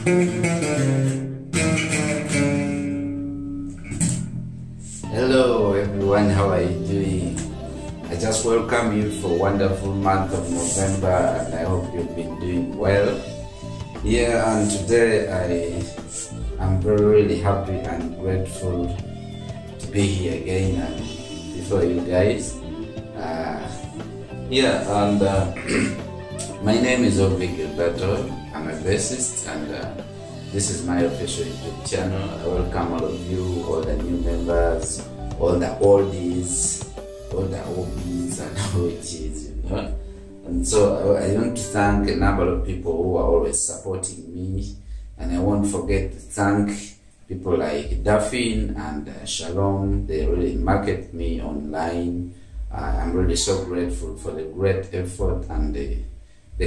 Hello everyone, how are you doing? I just welcome you for a wonderful month of November, and I hope you've been doing well. Yeah, and today I'm really happy and grateful to be here again and before you guys. My name is Ovgilberto. I'm a bassist, and this is my official YouTube channel. I welcome all of you, all the new members, all the oldies, all the OBs and OGs, you know. And so I want to thank a number of people who are always supporting me, and I won't forget to thank people like Daphne and Shalom. They really market me online. I'm really so grateful for the great effort and the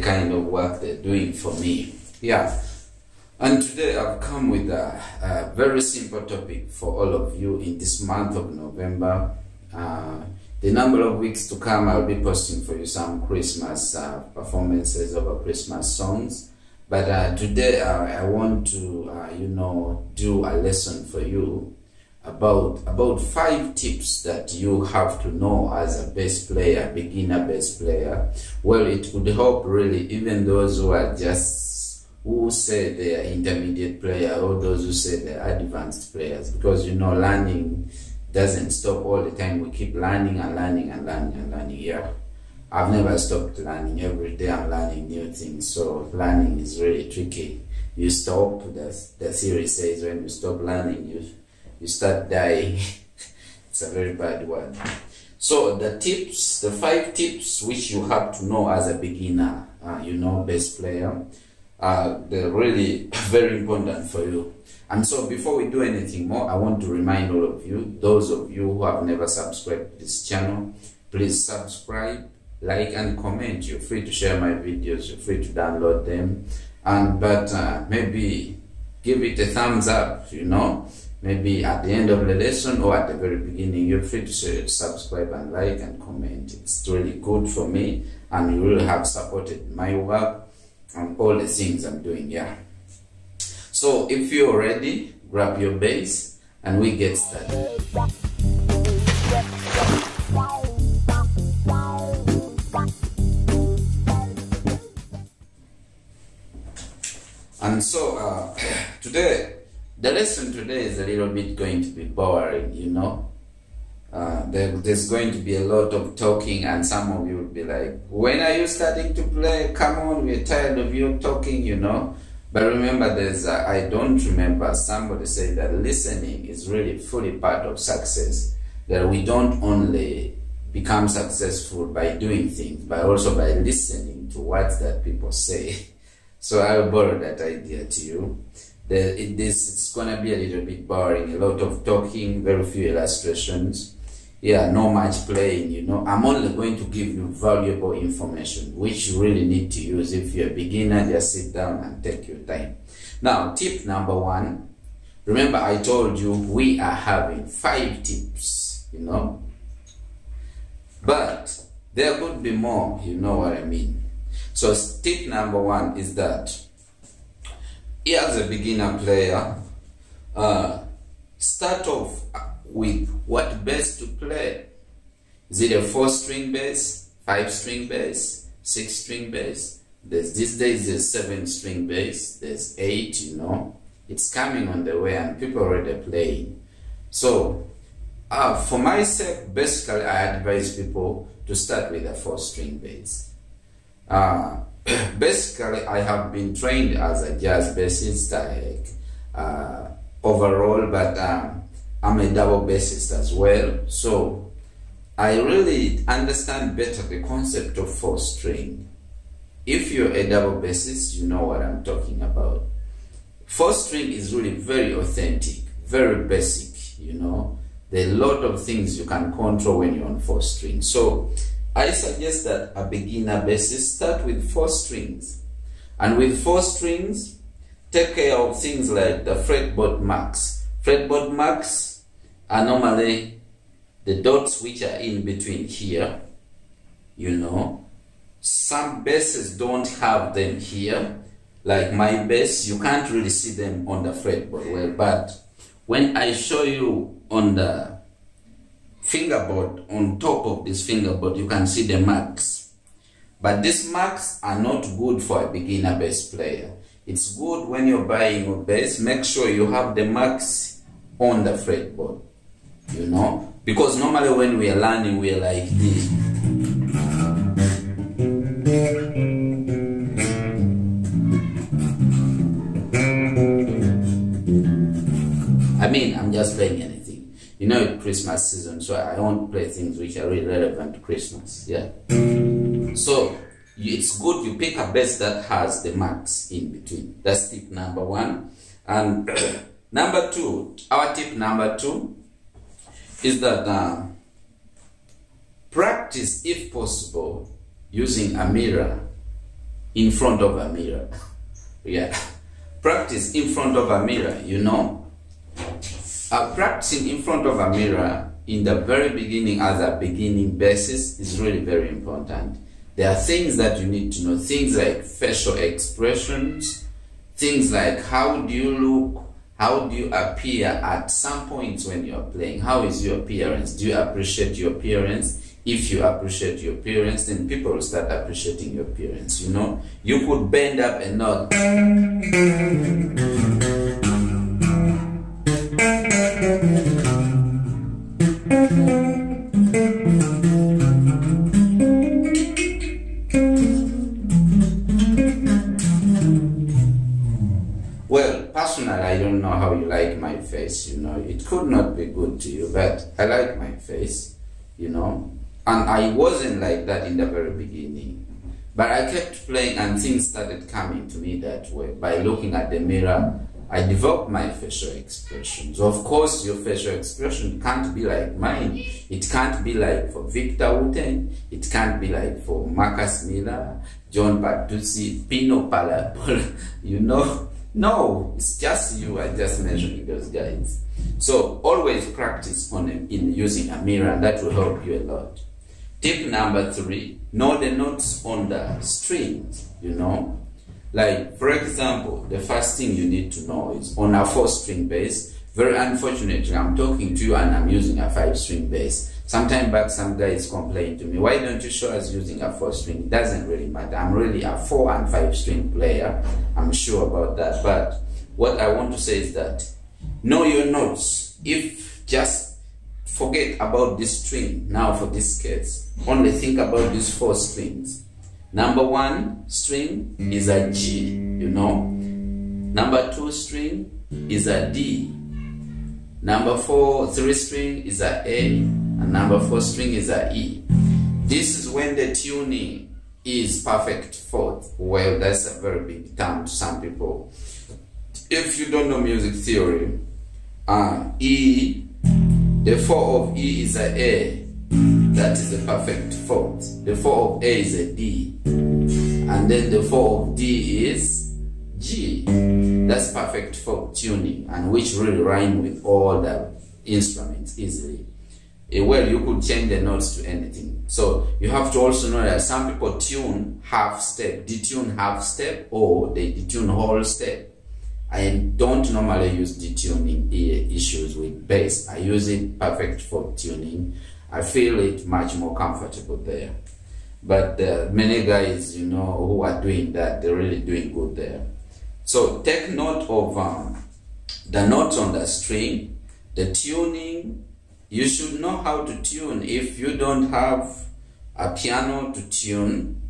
kind of work they're doing for me. Yeah. And today I've come with a very simple topic for all of you in this month of November. The number of weeks to come, I'll be posting for you some Christmas performances of our Christmas songs. But today I want to, do a lesson for you about 5 tips that you have to know as a bass player, beginner bass player. Well, it would help really even those who say they are intermediate player, or those who say they are advanced players, because learning doesn't stop all the time. We keep learning and learning and learning and learning. Yeah, I've never stopped learning. Every day I'm learning new things, so learning is really tricky. You stop, the theory says when you stop learning, you start dying. It's a very bad word. So the 5 tips which you have to know as a beginner, bass player, they're really very important for you. And so before we do anything more, I want to remind all of you, those of you who have never subscribed to this channel, please subscribe, like and comment. You're free to share my videos, you're free to download them, but maybe give it a thumbs up, maybe at the end of the lesson or at the very beginning. You're free to subscribe and like and comment. It's really good for me, and you really have supported my work and all the things I'm doing. Yeah. So if you're ready, grab your bass and we get started. And so the lesson today is a little bit going to be boring, There's going to be a lot of talking, and some of you will be like, when are you starting to play? Come on, we're tired of you talking, But remember, I don't remember somebody said that listening is really fully part of success. That we don't only become successful by doing things, but also by listening to what that people say. So I'll borrow that idea to you. It's gonna be a little bit boring, a lot of talking, very few illustrations. Yeah, no much playing, I'm only going to give you valuable information which you really need to use. If you're a beginner, just sit down and take your time. Now, tip number 1. Remember, I told you we are having 5 tips, But there could be more, you know what I mean. So tip number 1 is that, as a beginner player, start off with what bass to play. Is it a 4-string bass, 5-string bass, 6-string bass? These days there's 7-string bass, there's 8, It's coming on the way and people already playing. So for my sake, basically I advise people to start with a 4-string bass. Basically, I have been trained as a jazz bassist overall, but I'm a double bassist as well. So I really understand better the concept of 4-string. If you're a double bassist, you know what I'm talking about. 4-string is really very authentic, very basic, There are a lot of things you can control when you're on 4-string. So I suggest that a beginner bassist start with 4 strings. And with 4 strings, take care of things like the fretboard marks. Fretboard marks are normally the dots which are in between here, Some basses don't have them here. like my bass, you can't really see them on the fretboard well, but when I show you on the fingerboard, on top of this fingerboard, you can see the marks. But these marks are not good for a beginner bass player. It's good when you're buying a bass, make sure you have the marks on the fretboard, you know, because normally when we are learning, we are like this. I mean, I'm just playing anything. You know, it's Christmas season, so I won't play things which are really relevant to Christmas. Yeah. So it's good you pick a bass that has the marks in between. That's tip number one. And number two, our tip number two is that practice, if possible, using a mirror in front of a mirror. Yeah. Practice in front of a mirror, you know. Practicing in front of a mirror in the very beginning as a beginning bassist is really very important. There are things that you need to know, things like facial expressions, things like how do you look, how do you appear at some points when you are playing, how is your appearance, do you appreciate your appearance? If you appreciate your appearance, then people will start appreciating your appearance, you know. You could bend up a note. Well, personally, I don't know how you like my face, you know. It could not be good to you, but I like my face, you know. And I wasn't like that in the very beginning. But I kept playing and things started coming to me that way. By looking at the mirror, I developed my facial expressions. Of course, your facial expression can't be like mine. It can't be like for Victor Wooten. It can't be like for Marcus Miller, John Patuzzi, Pino Palapol, you know. No, it's just you. I just mentioning those guys. So always practice in using a mirror, and that will help you a lot. Tip number three, know the notes on the strings, you know. Like, for example, the first thing you need to know is on a 4-string bass. Very unfortunately, I'm talking to you and I'm using a 5-string bass. Sometime back, some guys complain to me, why don't you show us using a 4-string? It doesn't really matter. I'm really a 4 and 5-string player. I'm sure about that. But what I want to say is that know your notes. If just forget about this string now for this case, only think about these 4 strings. Number 1 string is a G, you know. Number 2 string is a D. Number 3 string is a A, and number 4 string is a E. This is when the tuning is perfect fourth. Well, that's a very big term to some people. If you don't know music theory, E, the 4 of E is a A. That is the perfect fourth. The 4 of A is a D. And then the 4 of D is G. That's perfect fourth tuning, and which really rhyme with all the instruments easily. Well, you could change the notes to anything. So you have to also know that some people tune half step, detune half step, or they detune whole step. I don't normally use detuning issues with bass. I use it perfect for tuning. I feel it much more comfortable there. But many guys, you know, who are doing that, they're really doing good there. So take note of the notes on the string, the tuning. You should know how to tune. If you don't have a piano to tune,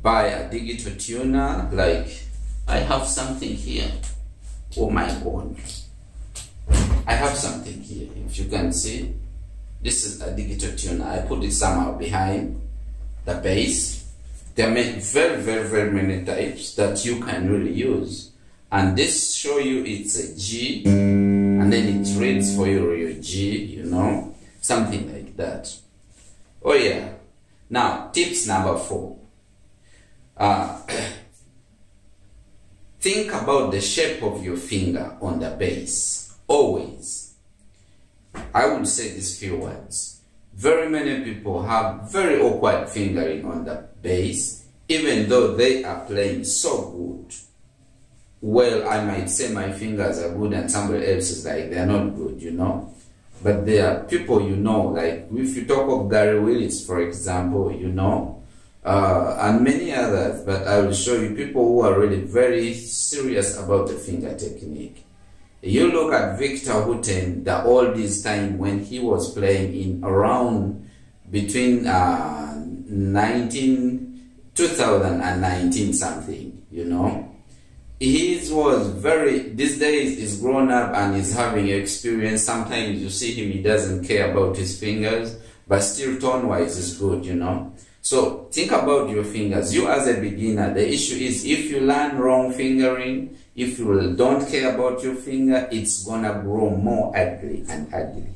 buy a digital tuner. Like, I have something here. Oh my God. I have something here. If you can see, this is a digital tuner. I put it somehow behind the bass. There are very many types that you can really use. And this show you it's a G, and then it reads for you your G, you know, something like that. Oh yeah. Now, tips number 4. Think about the shape of your finger on the bass. Always. I would say these few words. Very many people have very awkward fingering on the bass, even though they are playing so good. well, I might say my fingers are good and somebody else is like, they're not good, you know. But there are people, you know, like if you talk of Gary Willis, for example, you know, and many others, but I will show you people who are really very serious about the finger technique. You look at Victor Houghton, the oldies time when he was playing in around between 2019 something, you know. He was very, these days is grown up and is having experience. Sometimes you see him, he doesn't care about his fingers, but still tone-wise is good, you know. So think about your fingers. You as a beginner, the issue is if you learn wrong fingering, if you don't care about your finger, it's gonna grow more ugly and ugly.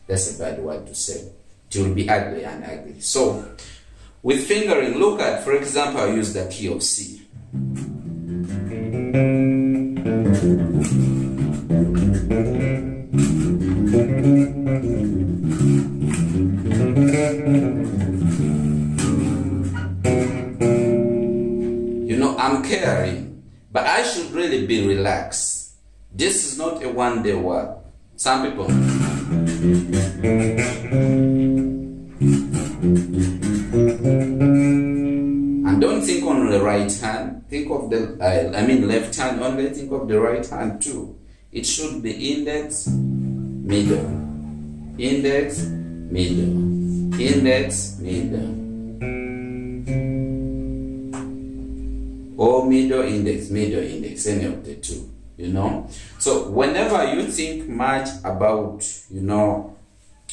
That's a bad word to say. It will be ugly and ugly. So with fingering, look at, for example, I use the key of C. You know, I'm caring, but I should really be relaxed. This is not a one-day work. Some people. And don't think on the right hand. Think of the, left hand only. Think of the right hand too. It should be index, middle, index, middle, index, middle, or middle, index, any of the two, you know. So whenever you think much about, you know,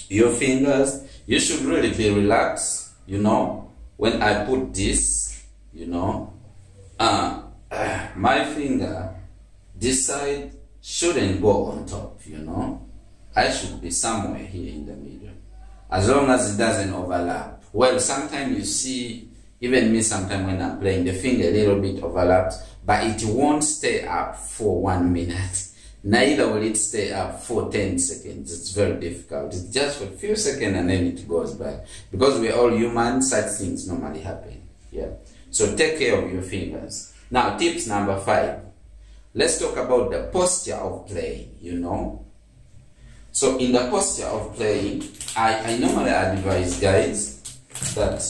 your fingers, you should really be relaxed, you know. When I put this, you know, my finger, this side shouldn't go on top, you know. I should be somewhere here in the middle, as long as it doesn't overlap. Well, sometimes you see, even me sometimes when I'm playing, the finger a little bit overlaps, but it won't stay up for 1 minute. Neither will it stay up for 10 seconds. It's very difficult. It's just for a few seconds and then it goes back. Because we're all human, such things normally happen. Yeah. So take care of your fingers. Now, tips number 5. Let's talk about the posture of playing, you know. So in the posture of playing, I normally advise guys that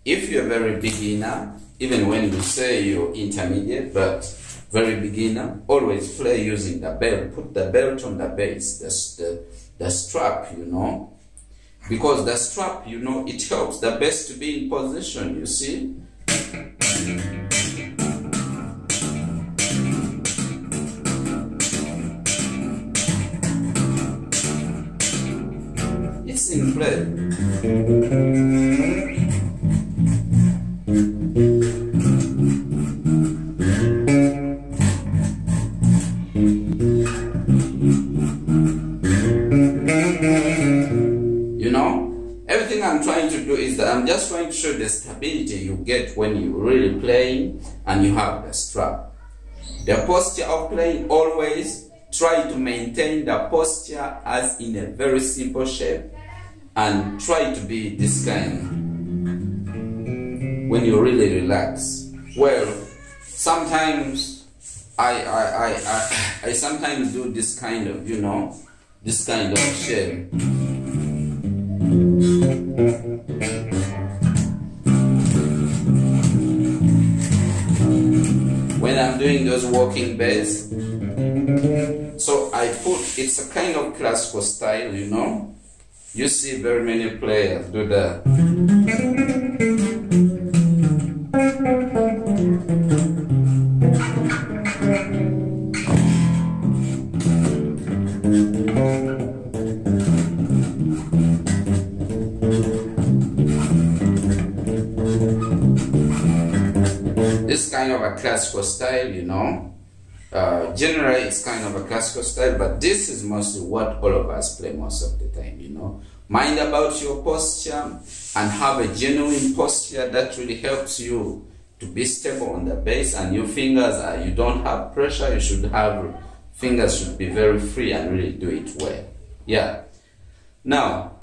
if you're a very beginner, even when you say you're intermediate, but very beginner, always play using the belt. Put the belt on the bass, the strap, you know. Because the strap, you know, it helps the bass to be in position, you see. It's in play. You know, everything I'm trying to do is that I'm just trying to show the stability you get when you're really playing and you have the strap. The posture of playing, always try to maintain the posture as in a very simple shape and try to be this kind when you really relax. Well, sometimes I sometimes do this kind of, you know, this kind of shape. When I'm doing those walking bass, so I put, it's a kind of classical style, you know. You see very many players do that. This kind of a classical style, you know. Generally it's kind of a classical style, but this is mostly what all of us play most of the time, you know. Mind about your posture and have a genuine posture that really helps you to be stable on the bass, and your fingers are, you don't have pressure, you should have, fingers should be very free and really do it well. Yeah. Now,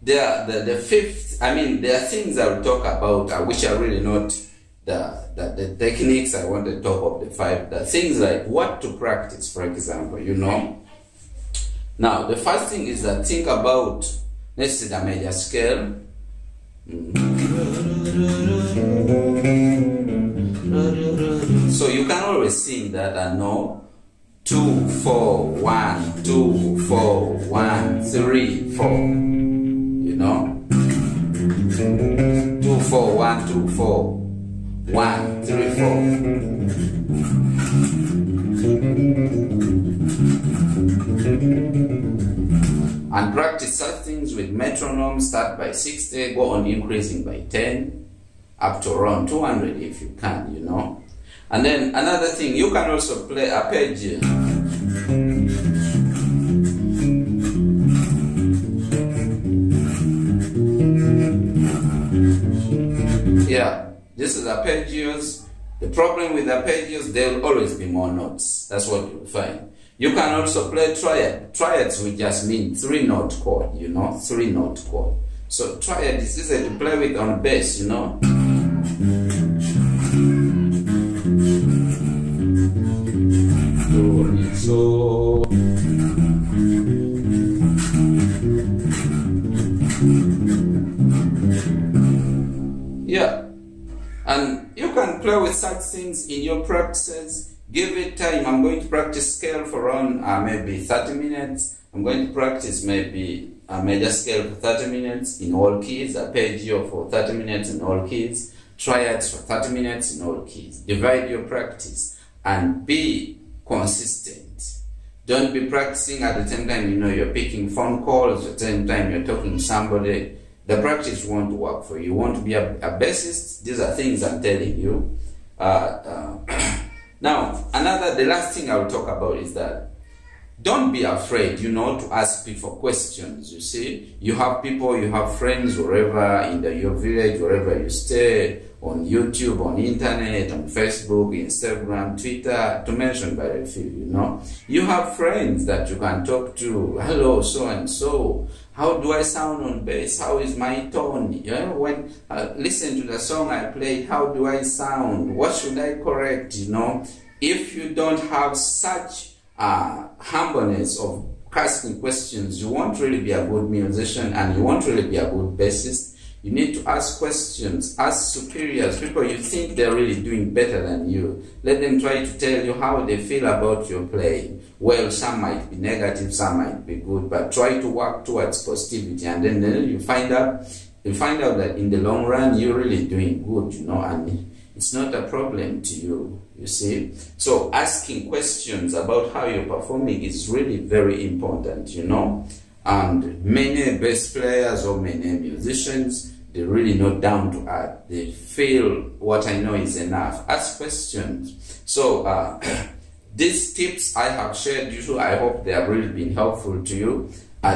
the fifth, there are things I will talk about which are really not the techniques. I want the top of the 5, the things like what to practice, for example, you know. Now, the first thing is that think about, let's see the major scale. So you can always sing that and know 2 4 1 2 4 1 3 4. You know, 2 4 1 2 4 1 3 4. And practice such things with metronome. Start by 60, go on increasing by 10 up to around 200 if you can, you know. And then another thing, you can also play arpeggio. Yeah, this is arpeggios. The problem with arpeggios, there will always be more notes. That's what you'll find. You can also play triad. Triads will just mean 3-note chord, you know, 3-note chord. So triad is easy to play with on bass, you know. So yeah, and you can play with such things in your practices. Give it time. I'm going to practice scale for around maybe 30 minutes. I'm going to practice maybe a major scale for 30 minutes in all keys, arpeggio for 30 minutes in all keys, triads for 30 minutes in all keys. Divide your practice and be consistent. Don't be practicing at the same time, you know, you're picking phone calls, at the same time you're talking to somebody. The practice won't work for you. You want to be a bassist? These are things I'm telling you. Now, the last thing I will talk about is that don't be afraid, you know, to ask people questions. You see, you have people, you have friends wherever in your village, wherever you stay, on YouTube, on internet, on Facebook, Instagram, Twitter, to mention by a few, you know. You have friends that you can talk to. Hello, so and so. How do I sound on bass? How is my tone? Yeah, when listen to the song I played, how do I sound? What should I correct? You know, if you don't have such humbleness of asking questions, you won't really be a good musician and you won't really be a good bassist. You need to ask questions, ask superiors, people you think they're really doing better than you. Let them try to tell you how they feel about your playing. Well, some might be negative, some might be good, but try to work towards positivity, and then you find out that in the long run you're really doing good, you know, and it's not a problem to you, you see. So asking questions about how you're performing is really very important, you know. And many bass players or many musicians, they're really not down to earth. They feel what I know is enough. Ask questions. So these tips I have shared with you, I hope they have really been helpful to you.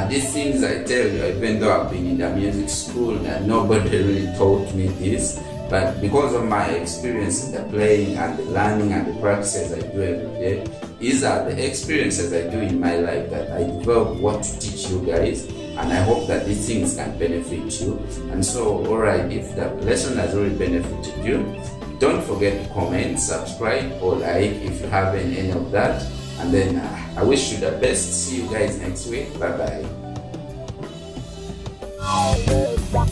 These things I tell you, even though I've been in the music school and nobody really taught me this, but because of my experience in the playing and the learning and the practices I do every day, these are the experiences I do in my life that I develop what to teach you guys, and I hope that these things can benefit you. And so, alright, if the lesson has really benefited you, don't forget to comment, subscribe or like if you haven't any of that. And then I wish you the best. See you guys next week. Bye bye.